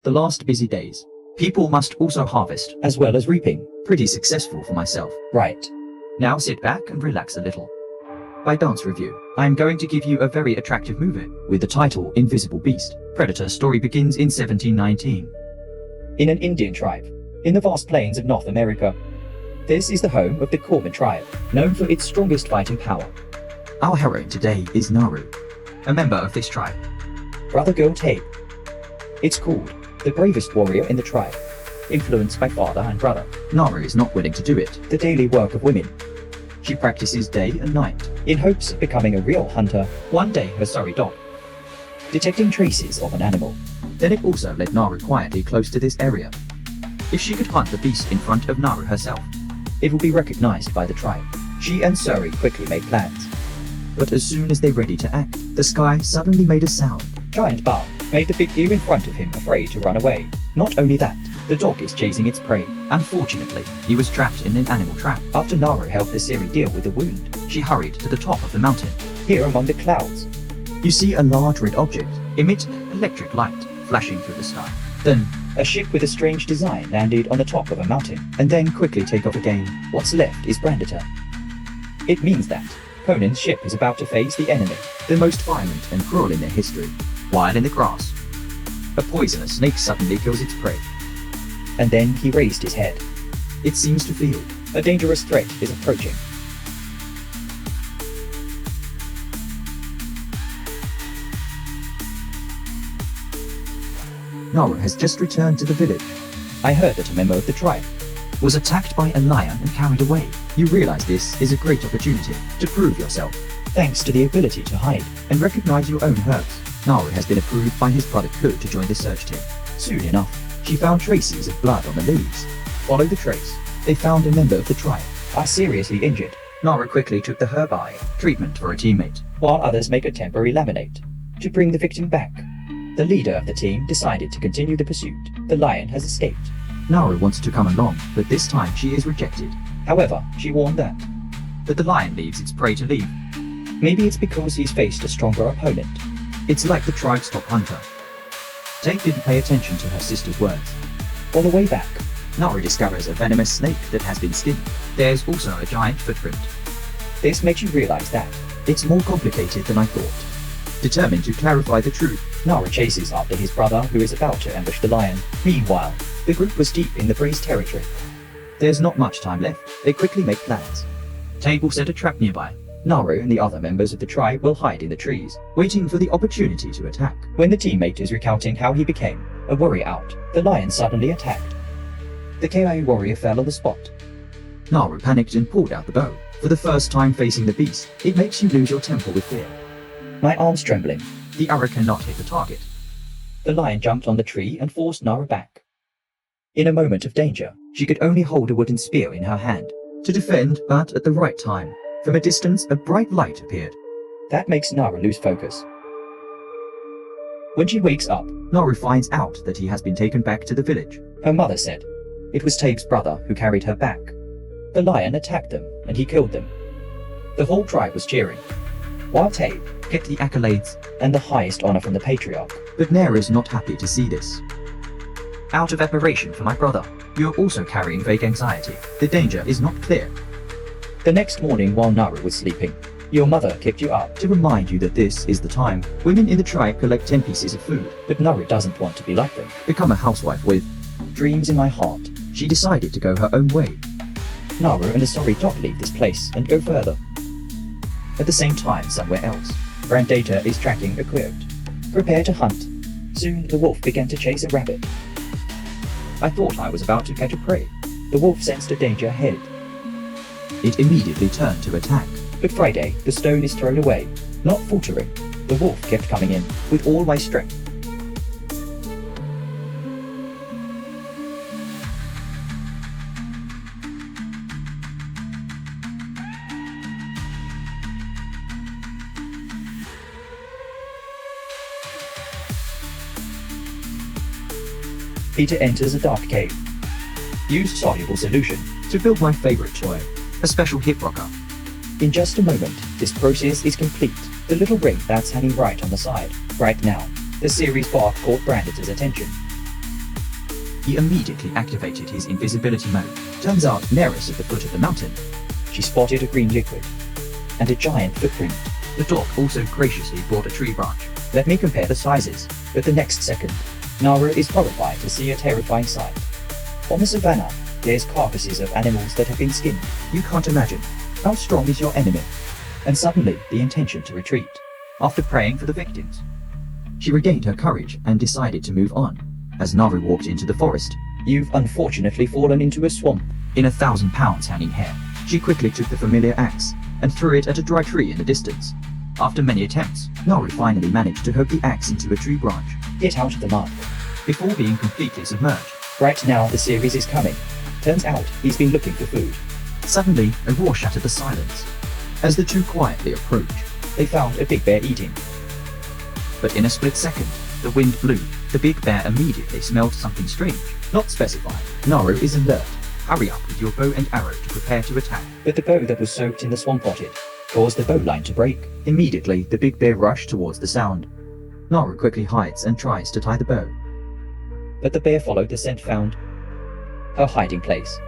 The last busy days. People must also harvest, as well as reaping. pretty successful for myself. Right. Now sit back and relax a little. By Dance Review, I am going to give you a very attractive movie with the title Invisible Beast. Predator story begins in 1719. In an Indian tribe, in the vast plains of North America. This is the home of the Corman tribe, known for its strongest fighting power. Our hero today is Naru, a member of this tribe. Brother Girl Tape. It's called the bravest warrior in the tribe, influenced by father and brother. Naru is not willing to do it. The daily work of women, She practices day and night. in hopes of becoming a real hunter. One day her sorry dog, detecting traces of an animal. Then it also led Naru quietly close to this area. If she could hunt the beast in front of Naru herself, It will be recognized by the tribe. She and Suri quickly made plans. but as soon as they were ready to act, the sky suddenly made a sound. Giant Bar made the big deer in front of him afraid to run away. Not only that, the dog is chasing its prey. Unfortunately, he was trapped in an animal trap. After Naru helped the Siri deal with the wound, She hurried to the top of the mountain. here among the clouds, You see a large red object emit electric light flashing through the sky. Then, a ship with a strange design landed on the top of a mountain. and then quickly take off again. What's left is Branditor. It means that Conan's ship is about to face the enemy. The most violent and cruel in their history. While in the grass, a poisonous snake suddenly kills its prey. And then he raised his head. It seems to feel A dangerous threat is approaching. Naru has just returned to the village, I heard that a member of the tribe, was attacked by a lion and carried away. You realize this is a great opportunity to prove yourself thanks to the ability to hide, and recognize your own hurts. Naru has been approved by his brother Ku to join the search team. soon enough, She found traces of blood on the leaves. Follow the trace. They found a member of the tribe. are seriously injured, Naru quickly took the herbal treatment for a teammate. while others make a temporary laminate to bring the victim back. The leader of the team decided to continue the pursuit. The lion has escaped. Naru wants to come along, but this time she is rejected. However, she warned that But the lion leaves its prey to leave. maybe it's because he's faced a stronger opponent. It's like the tribe's top hunter. Tate didn't pay attention to her sister's words. On the way back, Naru discovers a venomous snake that has been skinned. There's also a giant footprint. this makes you realize that It's more complicated than I thought. Determined to clarify the truth, Naru chases after his brother who is about to ambush the lion. Meanwhile, the group was deep in the breeze territory. there's not much time left. They quickly make plans. Tate will set a trap nearby. Naru and the other members of the tribe will hide in the trees. Waiting for the opportunity to attack. When the teammate is recounting how he became a warrior out, the lion suddenly attacked. The KIA warrior fell on the spot. Naru panicked and pulled out the bow. For the first time facing the beast, it makes you lose your temper with fear. My arms trembling. The arrow cannot hit the target. The lion jumped on the tree and forced Naru back. In a moment of danger, She could only hold a wooden spear in her hand to defend, but at the right time, from a distance, a bright light appeared. that makes Naru lose focus. When she wakes up, Naru finds out that he has been taken back to the village. her mother said it was Tabe's brother who carried her back. The lion attacked them and he killed them. The whole tribe was cheering, while Tabe Get the accolades, and the highest honor from the patriarch. but Naru is not happy to see this. Out of admiration for my brother, you're also carrying vague anxiety. The danger is not clear. The next morning while Naru was sleeping, your mother kicked you up, To remind you that this is the time, women in the tribe collect 10 pieces of food. but Naru doesn't want to be like them. Become a housewife with. Dreams in my heart. She decided to go her own way. Naru and the sorry dog leave this place and go further. At the same time, somewhere else, Branditor is tracking a quote. Prepare to hunt. Soon the wolf began to chase a rabbit. I thought I was about to catch a prey. The wolf sensed a danger ahead. It immediately turned to attack. But Friday, the stone is thrown away. Not faltering, the wolf kept coming in with all my strength. Peter enters a dark cave. Use soluble solution. To build my favorite toy, a special hip rocker. In just a moment, this process is complete. The little ring that's hanging right on the side. Right now, the series bark caught Branditor's attention. he immediately activated his invisibility mode. Turns out Neris at the foot of the mountain. She spotted a green liquid and a giant footprint. The dog also graciously brought a tree branch. Let me compare the sizes, but the next second, Nara is horrified to see a terrifying sight. On the savannah, there's carcasses of animals that have been skinned. You can't imagine. How strong is your enemy? And suddenly, the intention to retreat. After praying for the victims, she regained her courage and decided to move on. As Naru walked into the forest, You've unfortunately fallen into a swamp. in 1,000 pounds hanging hair, she quickly took the familiar axe and threw it at a dry tree in the distance. After many attempts, Naru finally managed to hook the axe into a tree branch Get out of the mud. before being completely submerged. Right now, the series is coming. Turns out, he's been looking for food. Suddenly, a roar shattered the silence. As the two quietly approached, They found a big bear eating. but in a split second, the wind blew. The big bear immediately smelled something strange, not specified. Naru is alert. Hurry up with your bow and arrow to prepare to attack. But the bow that was soaked in the swamp potted caused the bow line to break. Immediately, the big bear rushed towards the sound. Naru quickly hides and tries to tie the bow. But the bear followed the scent found her hiding place.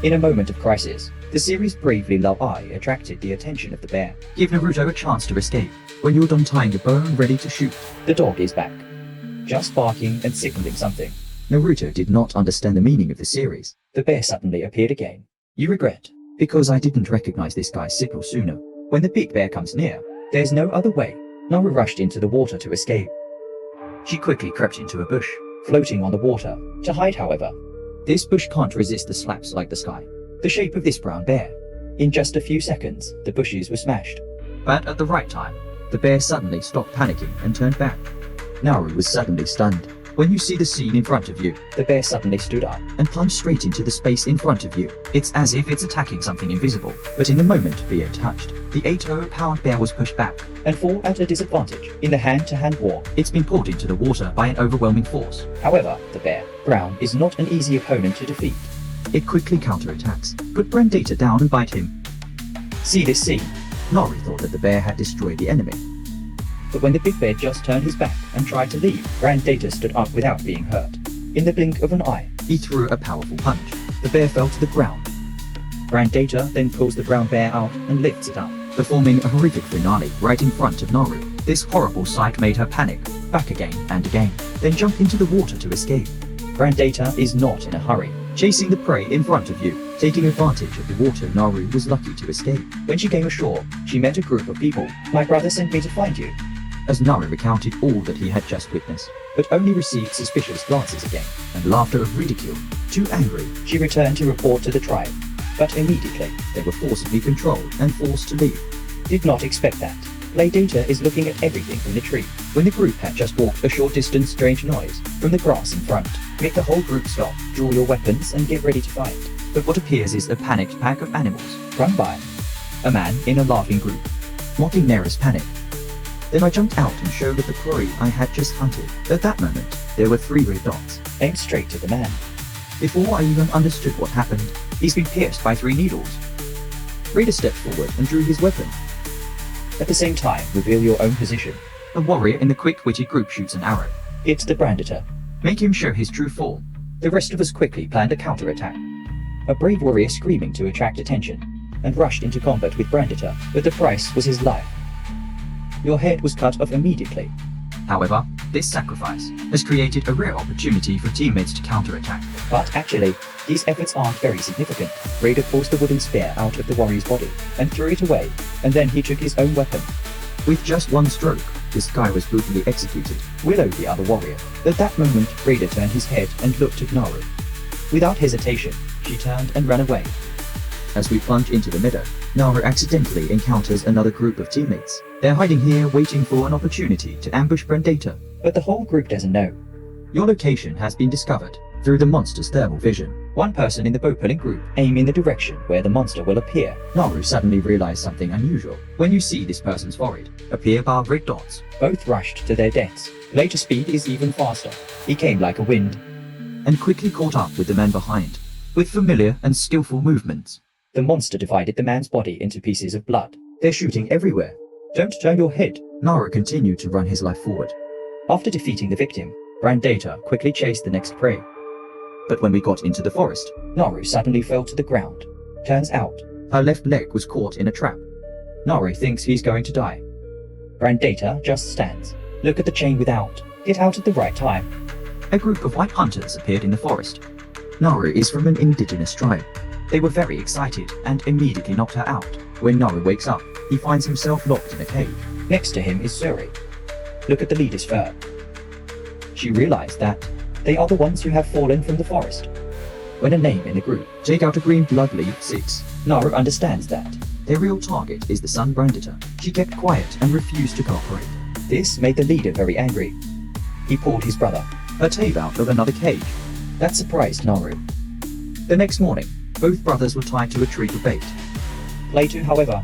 In a moment of crisis, the series' bravely love eye attracted the attention of the bear. Give Naruto a chance to escape. When you're done tying the bow and ready to shoot. The dog is back, just barking and signaling something. Naruto did not understand the meaning of the series. The bear suddenly appeared again. You regret, Because I didn't recognize this guy's signal sooner. when the big bear comes near, there's no other way. Naru rushed into the water to escape, She quickly crept into a bush. floating on the water. To hide, however, This bush can't resist the slaps like the sky. the shape of this brown bear. In just a few seconds, the bushes were smashed. But at the right time, the bear suddenly stopped panicking and turned back. Naru was suddenly stunned. When you see the scene in front of you The bear suddenly stood up. and plunged straight into the space in front of you, it's as if it's attacking something invisible. But in the moment being touched, the 80-pound bear was pushed back. And fall at a disadvantage in the hand-to-hand war. It's been pulled into the water by an overwhelming force. However, the bear, brown, is not an easy opponent to defeat. It quickly counterattacks, put Brandata down and bite him. See this scene, Naru thought that the bear had destroyed the enemy. but when the big bear just turned his back and tried to leave, Brandata stood up without being hurt. In the blink of an eye, He threw a powerful punch. The bear fell to the ground, Brandata then pulls the brown bear out and lifts it up. performing a horrific finale right in front of Naru. This horrible sight made her panic, back again and again, then jump into the water to escape. Brandata is not in a hurry. Chasing the prey in front of you, taking advantage of the water, Naru was lucky to escape. When she came ashore, she met a group of people. My brother sent me to find you, As Naru recounted all that he had just witnessed, but only received suspicious glances again. and laughter of ridicule. Too angry, She returned to report to the tribe, but immediately they were forcibly controlled and forced to leave. did not expect that. Playdata is looking at everything from the tree. When the group had just walked a short distance, strange noise from the grass in front. Make the whole group stop, draw your weapons, and get ready to fight. But what appears is a panicked pack of animals, Run by a man in a laughing group. mocking Nera's panic. Then I jumped out and showed at the quarry I had just hunted. At that moment, there were 3 red dots. Aimed straight at the man. Before I even understood what happened, He's been pierced by 3 needles. Raider stepped forward and drew his weapon. At the same time, reveal your own position. A warrior in the quick-witted group shoots an arrow. It's the Branditor. Make him show his true form. The rest of us quickly planned a counterattack. A brave warrior screaming to attract attention, and rushed into combat with Branditor, but the price was his life. Your head was cut off immediately. However, this sacrifice has created a rare opportunity for teammates to counterattack. But actually, these efforts aren't very significant. Raider forced the wooden spear out of the warrior's body, and threw it away, and then he took his own weapon. With just one stroke, this guy was brutally executed. Willow, the other warrior. At that moment, Raider turned his head and looked at Naru. Without hesitation, she turned and ran away. As we plunge into the meadow, Naru accidentally encounters another group of teammates. They're hiding here waiting for an opportunity to ambush Brandata. But the whole group doesn't know. Your location has been discovered through the monster's thermal vision. One person in the bow-pulling group aim in the direction where the monster will appear. Naru suddenly realized something unusual. When you see this person's forehead appear bar red dots, Both rushed to their deaths. Later speed is even faster. He came like a wind. and quickly caught up with the man behind, with familiar and skillful movements. The monster divided the man's body into pieces of blood. They're shooting everywhere. Don't turn your head. Naru continued to run his life forward. After defeating the victim, Brandata quickly chased the next prey. But when we got into the forest, Naru suddenly fell to the ground. Turns out, her left leg was caught in a trap. Naru thinks he's going to die. Brandata just stands. Look at the chain without. Get out at the right time. A group of white hunters appeared in the forest. Naru is from an indigenous tribe. They were very excited and immediately knocked her out. When Naru wakes up, he finds himself locked in a cave. Next to him is Suri. Look at the leader's fur. She realized that they are the ones who have fallen from the forest. When a name in the group, Take out a green blood leaf 6. Naru understands that. Their real target is the sun Brandata. She kept quiet and refused to cooperate. This made the leader very angry. He pulled his brother, A tave out of another cage. that surprised Naru. The next morning, both brothers were tied to a tree for bait. Later, however,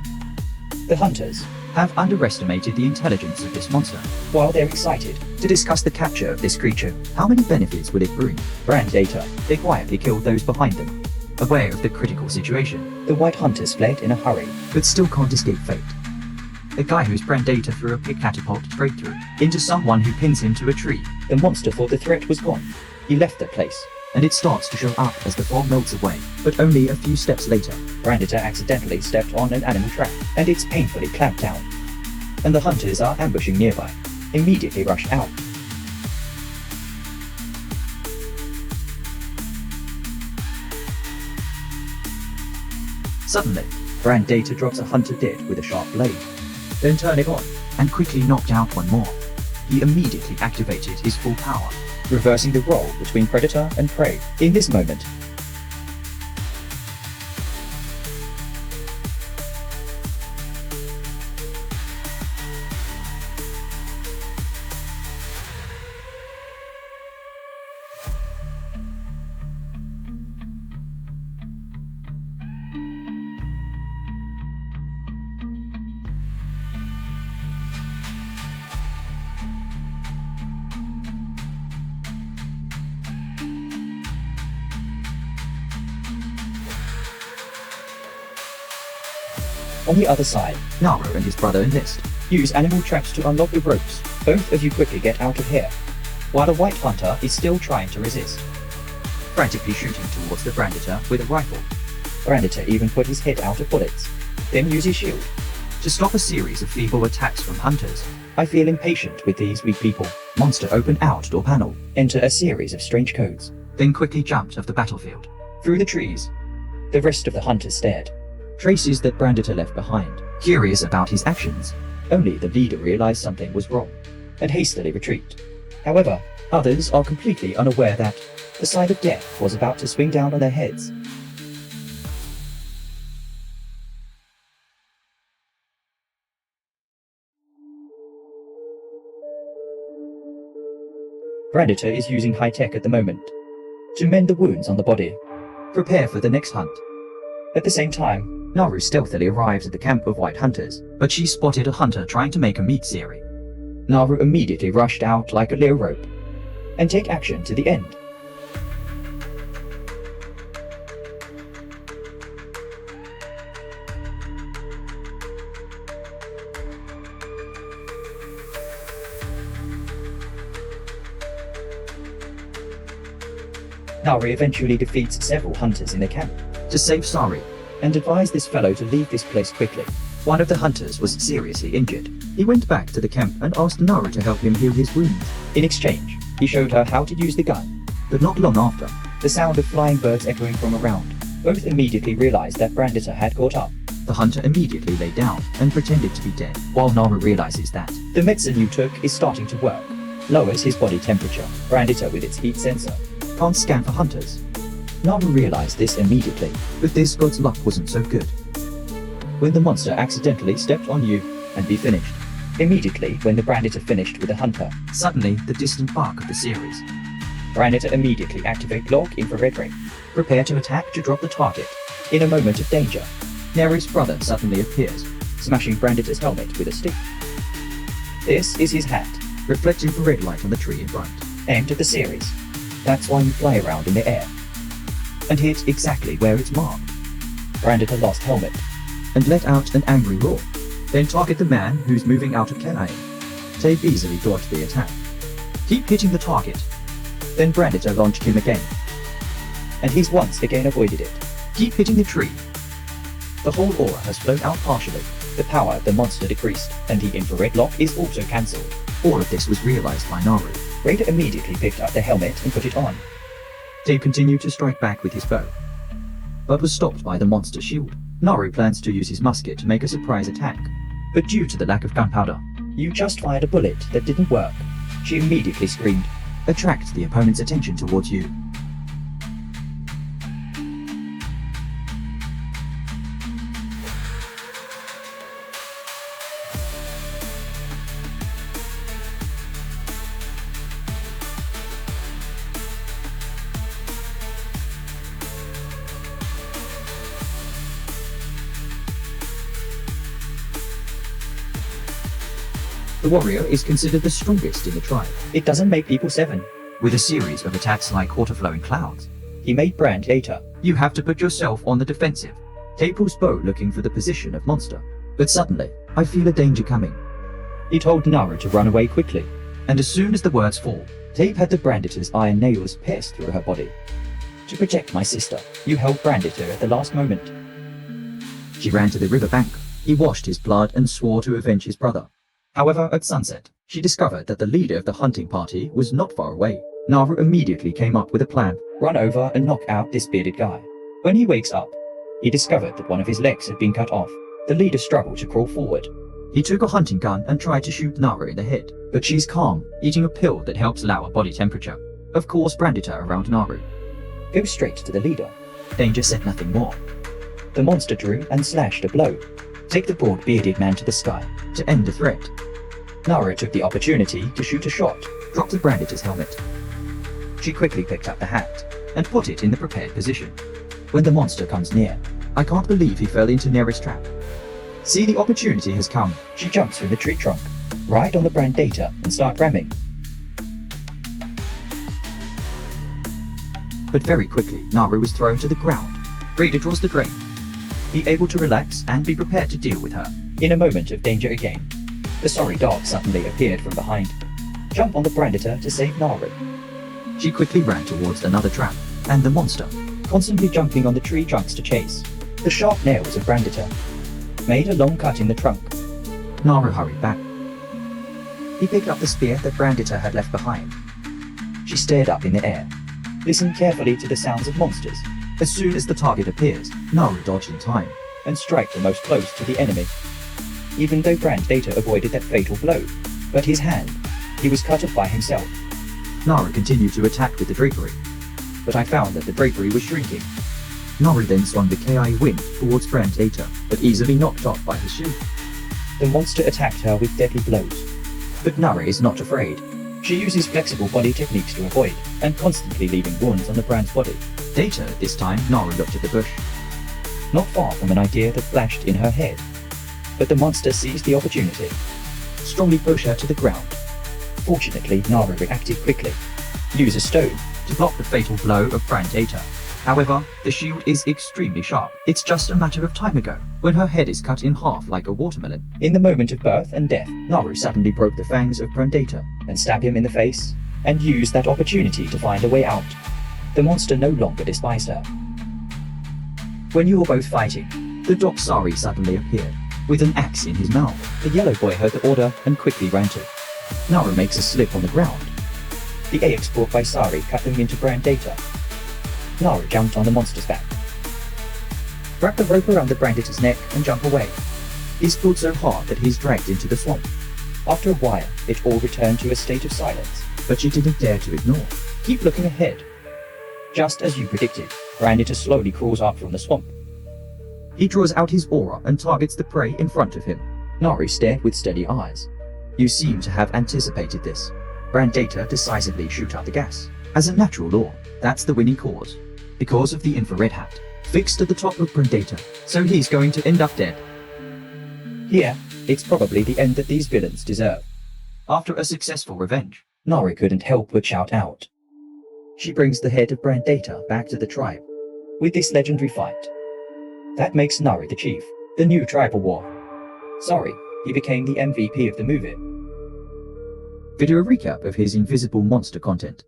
the hunters, Have underestimated the intelligence of this monster. while they're excited, To discuss the capture of this creature, how many benefits will it bring? Brandata, They quietly killed those behind them. Aware of the critical situation, the white hunters fled in a hurry. but still can't escape fate. The guy whose Brandata threw a pig catapult straight through into someone who pins him to a tree, The monster thought the threat was gone. He left the place. and it starts to show up as the fog melts away. But only a few steps later, Brandata accidentally stepped on an animal trap, and it's painfully clamped down. And the hunters are ambushing nearby. Immediately rush out. suddenly, Brandata drops a hunter dead with a sharp blade. then turn it on, and quickly knocked out one more. He immediately activated his full power. Reversing the role between predator and prey. In this moment, on the other side, Naru and his brother enlist. use animal traps to unlock the ropes. Both of you quickly get out of here, while the white hunter is still trying to resist. Frantically shooting towards the Brandata with a rifle. Brandata even put his head out of bullets, then use his shield. To stop a series of feeble attacks from hunters, I feel impatient with these weak people. Monster open outdoor panel, Enter a series of strange codes. then quickly jumped off the battlefield. Through the trees, the rest of the hunters stared. Traces that Brandata left behind. Curious about his actions, Only the leader realized something was wrong, and hastily retreat. However, others are completely unaware that the side of death was about to swing down on their heads. Brandata is using high-tech at the moment to mend the wounds on the body. prepare for the next hunt. At the same time, Naru stealthily arrives at the camp of white hunters, but she spotted a hunter trying to make a meat series. Naru immediately rushed out like a leo rope and take action to the end. Naru eventually defeats several hunters in the camp To save Sari, and advised this fellow to leave this place quickly. one of the hunters was seriously injured. He went back to the camp and asked Naru to help him heal his wounds. In exchange, he showed her how to use the gun. But not long after, The sound of flying birds echoing from around. Both immediately realized that Brandata had caught up. the hunter immediately lay down and pretended to be dead, while Naru realizes that. The medicine you took is starting to work. Lowers his body temperature. Brandata with its heat sensor. Can't scan for hunters. Naru realized this immediately. But this god's luck wasn't so good. When the monster accidentally stepped on you and be finished. Immediately when the Brandata finished with the hunter, Suddenly, the distant bark of the series. Brandata immediately activate log infrared ring. Prepare to attack to drop the target. In a moment of danger, Naru's brother suddenly appears, smashing Brandata's helmet with a stick. This is his hat, Reflect infrared light on the tree in front. aimed at the series. That's why you fly around in the air. And hit exactly where it's marked. Brandata lost helmet. And let out an angry roar. Then target the man who's moving out of Kenai. Tape easily dodged the attack. Keep hitting the target. Then Brandata launched him again. and he's once again avoided it. Keep hitting the tree. The whole aura has blown out partially. The power of the monster decreased, and the infrared lock is also cancelled. All of this was realized by Naru. Raider immediately picked up the helmet and put it on. Dave continued to strike back with his bow, but was stopped by the monster's shield. Naru plans to use his musket to make a surprise attack, but due to the lack of gunpowder, "You just fired a bullet that didn't work," she immediately screamed. attract the opponent's attention towards you. The warrior is considered the strongest in the tribe, It doesn't make people 7. with a series of attacks like water-flowing clouds. He made brand data. You have to put yourself on the defensive. Tay pulls bow looking for the position of monster. But suddenly, I feel a danger coming. He told Naru to run away quickly. And as soon as the words fall, Tape had the Branditor's iron nails pierced through her body. "To protect my sister, you held Branditor at the last moment." she ran to the river bank. He washed his blood and swore to avenge his brother. However, at sunset, she discovered that the leader of the hunting party was not far away. Naru immediately came up with a plan. Run over and knock out this bearded guy. When he wakes up, he discovered that one of his legs had been cut off. The leader struggled to crawl forward. He took a hunting gun and tried to shoot Naru in the head, but she's calm, eating a pill that helps lower body temperature. Of course, branded her around Naru. Go straight to the leader. Danger said nothing more. The monster drew and slashed a blow. Take the broad bearded man to the sky. To end the threat, Naru took the opportunity to shoot a shot. dropped the Branditor's helmet. She quickly picked up the hat and put it in the prepared position. When the monster comes near, I can't believe he fell into Nera's trap. See, the opportunity has come. She jumps from the tree trunk, right on the brand data, and start ramming. But very quickly, Naru was thrown to the ground. Raider draws the drain. Be able to relax and be prepared to deal with her. In a moment of danger again, the sorry dog suddenly appeared from behind. Jump on the Branditor to save Naru. She quickly ran towards another trap, and the monster, Constantly jumping on the tree trunks to chase. The sharp nails of Branditor made a long cut in the trunk. Naru hurried back. He picked up the spear that Branditor had left behind. She stared up in the air. Listen carefully to the sounds of monsters, As soon as the target appears, Naru dodged in time. and strike the most close to the enemy. Even though Brand Data avoided that fatal blow, but his hand, he was cut off by himself. Naru continued to attack with the drapery. But I found that the drapery was shrinking. Naru then swung the KI wind towards Brand Data, but easily knocked off by his shield. The monster attacked her with deadly blows. But Naru is not afraid. She uses flexible body techniques to avoid, and constantly leaving wounds on the Brand's body. Data, at this time, Naru looked at the bush. Not far from an idea that flashed in her head. But the monster seized the opportunity. Strongly push her to the ground. Fortunately, Naru reacted quickly. Use a stone. To block the fatal blow of Brand Data. However, the shield is extremely sharp. It's just a matter of time ago, when her head is cut in half like a watermelon. In the moment of birth and death, Naru suddenly broke the fangs of Brand Data and stabbed him in the face, and used that opportunity to find a way out. The monster no longer despised her. When you were both fighting, the dog Sari suddenly appeared, with an axe in his mouth. The yellow boy heard the order and quickly ran to. Naru makes a slip on the ground. The axe brought by Sari cut them into Brand Data. Naru jumped on the monster's back. Wrap the rope around the Branditor's neck and jump away. He's pulled so hard that he's dragged into the swamp, After a while, it all returned to a state of silence. but she didn't dare to ignore. Keep looking ahead. Just as you predicted, Branditor slowly crawls up from the swamp. He draws out his aura and targets the prey in front of him. Naru stared with steady eyes. You seem to have anticipated this. Brand Data decisively shoot out the gas. As a natural law, that's the winning cause. Because of the infrared hat, fixed at the top of Brand Data, so he's going to end up dead. Here, it's probably the end that these villains deserve. After a successful revenge, Naru couldn't help but shout out. She brings the head of Brand Data back to the tribe. With this legendary fight, that makes Naru the chief, the new tribal war. Sorry, he became the MVP of the movie. video recap of his invisible monster content.